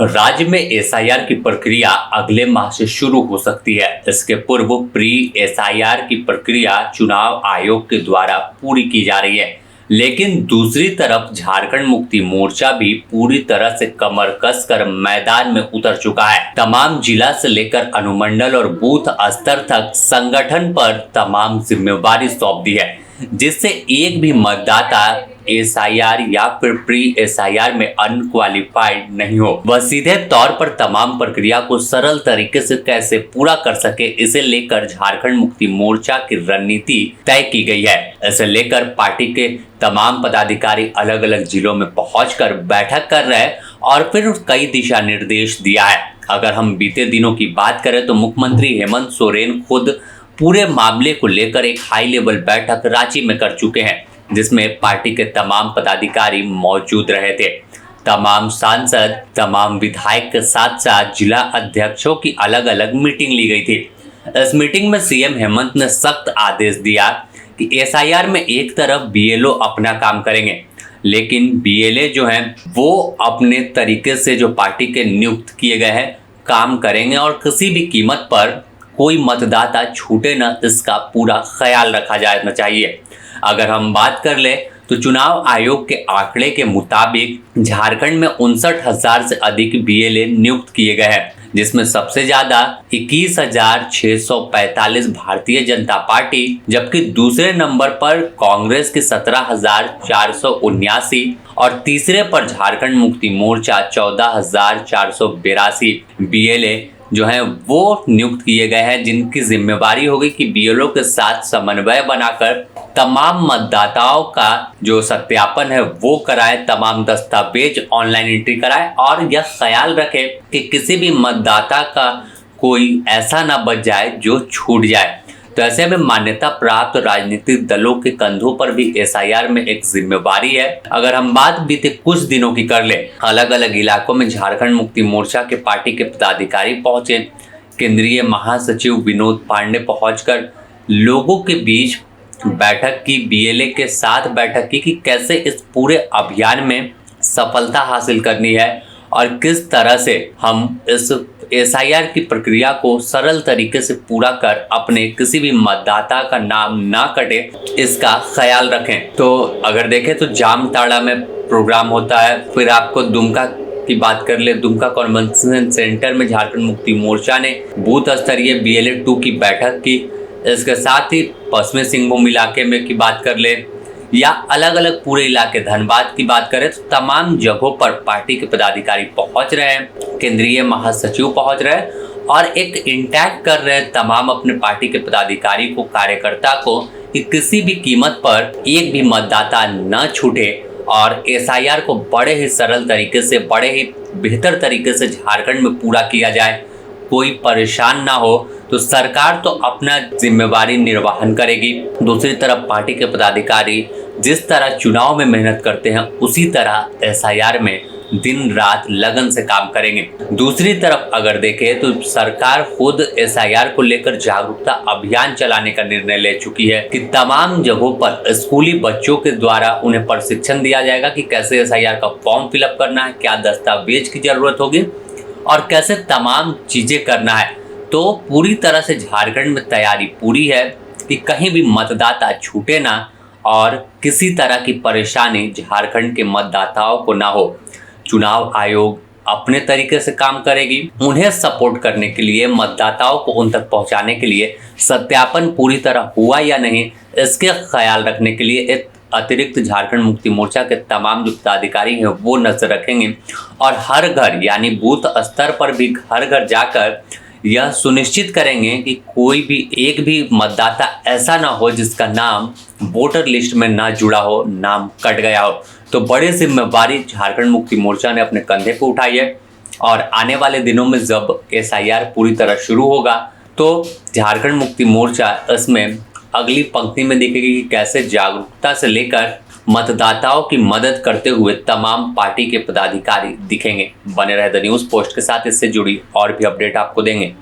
राज्य में एसआईआर की प्रक्रिया अगले माह से शुरू हो सकती है। इसके पूर्व प्री एसआईआर की प्रक्रिया चुनाव आयोग के द्वारा पूरी की जा रही है, लेकिन दूसरी तरफ झारखंड मुक्ति मोर्चा भी पूरी तरह से कमर कसकर मैदान में उतर चुका है। तमाम जिला से लेकर अनुमंडल और बूथ स्तर तक संगठन पर तमाम जिम्मेवारी सौंप दी है, जिससे एक भी मतदाता एसआईआर या फिर प्री एसआईआर में अनक्वालिफाइड नहीं हो, वह सीधे तौर पर तमाम प्रक्रिया को सरल तरीके से कैसे पूरा कर सके, इसे लेकर झारखंड मुक्ति मोर्चा की रणनीति तय की गई है। इसे लेकर पार्टी के तमाम पदाधिकारी अलग अलग जिलों में पहुंचकर बैठक कर रहे हैं और फिर कई दिशा निर्देश दिया है। अगर हम बीते दिनों की बात करें तो मुख्यमंत्री हेमंत सोरेन खुद पूरे मामले को लेकर एक हाई लेवल बैठक रांची में कर चुके हैं, जिसमें पार्टी के तमाम पदाधिकारी मौजूद रहे थे। तमाम सांसद, तमाम विधायक के साथ साथ जिला अध्यक्षों की अलग अलग मीटिंग ली गई थी। इस मीटिंग में सीएम हेमंत ने सख्त आदेश दिया कि एसआईआर में एक तरफ बीएलओ अपना काम करेंगे, लेकिन बीएलए जो हैं वो अपने तरीके से जो पार्टी के नियुक्त किए गए हैं काम करेंगे और किसी भी कीमत पर कोई मतदाता छूटे न, इसका पूरा ख्याल रखा जाना चाहिए। अगर हम बात कर ले तो चुनाव आयोग के आंकड़े के मुताबिक झारखंड में 59,000 से अधिक बीएलए नियुक्त किए गए हैं, जिसमें सबसे ज्यादा 21,645 भारतीय जनता पार्टी, जबकि दूसरे नंबर पर कांग्रेस के 17,479 और तीसरे पर झारखंड मुक्ति मोर्चा 14,482 बीएलए जो है वो नियुक्त किए गए हैं, जिनकी जिम्मेवारी होगी कि बीएलओ के साथ समन्वय बनाकर तमाम मतदाताओं का जो सत्यापन है वो कराए, तमाम दस्तावेज ऑनलाइन एंट्री कराए और यह ख्याल रखे कि किसी भी मतदाता का कोई ऐसा ना बच जाए जो छूट जाए। तो ऐसे में मान्यता प्राप्त राजनीतिक दलों के कंधों पर भी एसआईआर में एक जिम्मेवारी है। अगर हम बात बीते कुछ दिनों की कर ले, अलग अलग इलाकों में झारखंड मुक्ति मोर्चा के पार्टी के पदाधिकारी पहुंचे। केंद्रीय महासचिव विनोद पांडे पहुंचकर लोगों के बीच बैठक की, बीएलए के साथ बैठक की कि कैसे इस पूरे अभियान में सफलता हासिल करनी है और किस तरह से हम इस एसआईआर की प्रक्रिया को सरल तरीके से पूरा कर अपने किसी भी मतदाता का नाम ना कटे, इसका ख्याल रखें। तो अगर देखें तो जामताड़ा में प्रोग्राम होता है, फिर आपको दुमका की बात कर ले, दुमका कन्वेंशन सेंटर में झारखंड मुक्ति मोर्चा ने बूथ स्तरीय बीएलए 2 की बैठक की। इसके साथ ही पश्चिमी सिंहभूम इलाके में की बात कर ले या अलग अलग पूरे इलाके धनबाद की बात करें तो तमाम जगहों पर पार्टी के पदाधिकारी पहुंच रहे हैं, केंद्रीय महासचिव पहुंच रहे हैं और एक इंटैक्ट कर रहे हैं तमाम अपने पार्टी के पदाधिकारी को, कार्यकर्ता को, कि किसी भी कीमत पर एक भी मतदाता न छूटे और एसआईआर को बड़े ही सरल तरीके से, बड़े ही बेहतर तरीके से झारखंड में पूरा किया जाए, कोई परेशान ना हो। तो सरकार तो अपना जिम्मेवारी निर्वहन करेगी, दूसरी तरफ पार्टी के पदाधिकारी जिस तरह चुनाव में मेहनत करते हैं उसी तरह एसआईआर में दिन रात लगन से काम करेंगे। दूसरी तरफ अगर देखें तो सरकार खुद एसआईआर को लेकर जागरूकता अभियान चलाने का निर्णय ले चुकी है कि तमाम जगहों पर स्कूली बच्चों के द्वारा उन्हें प्रशिक्षण दिया जाएगा कि कैसे एसआईआर का फॉर्म फिलअप करना है, क्या दस्तावेज की जरूरत होगी और कैसे तमाम चीजें करना है। तो पूरी तरह से झारखंड में तैयारी पूरी है कि कहीं भी मतदाता छूटे ना और किसी तरह की परेशानी झारखंड के मतदाताओं को ना हो। चुनाव आयोग अपने तरीके से काम करेगी, उन्हें सपोर्ट करने के लिए, मतदाताओं को उन तक पहुंचाने के लिए सत्यापन पूरी तरह हुआ या नहीं इसके ख्याल रखने के लिए एक अतिरिक्त झारखंड मुक्ति मोर्चा के तमाम जो पदाधिकारी हैं वो नजर रखेंगे और हर घर यानी बूथ स्तर पर भी घर घर जाकर यह सुनिश्चित करेंगे कि कोई भी एक भी मतदाता ऐसा ना हो जिसका नाम वोटर लिस्ट में ना जुड़ा हो, नाम कट गया हो। तो बड़ी जिम्मेवारी झारखंड मुक्ति मोर्चा ने अपने कंधे पर उठाई है और आने वाले दिनों में जब एसआईआर पूरी तरह शुरू होगा तो झारखंड मुक्ति मोर्चा इसमें अगली पंक्ति में दिखेगी कि कैसे जागरूकता से लेकर मतदाताओं की मदद करते हुए तमाम पार्टी के पदाधिकारी दिखेंगे। बने रहे द न्यूज़ पोस्ट के साथ, इससे जुड़ी और भी अपडेट आपको देंगे।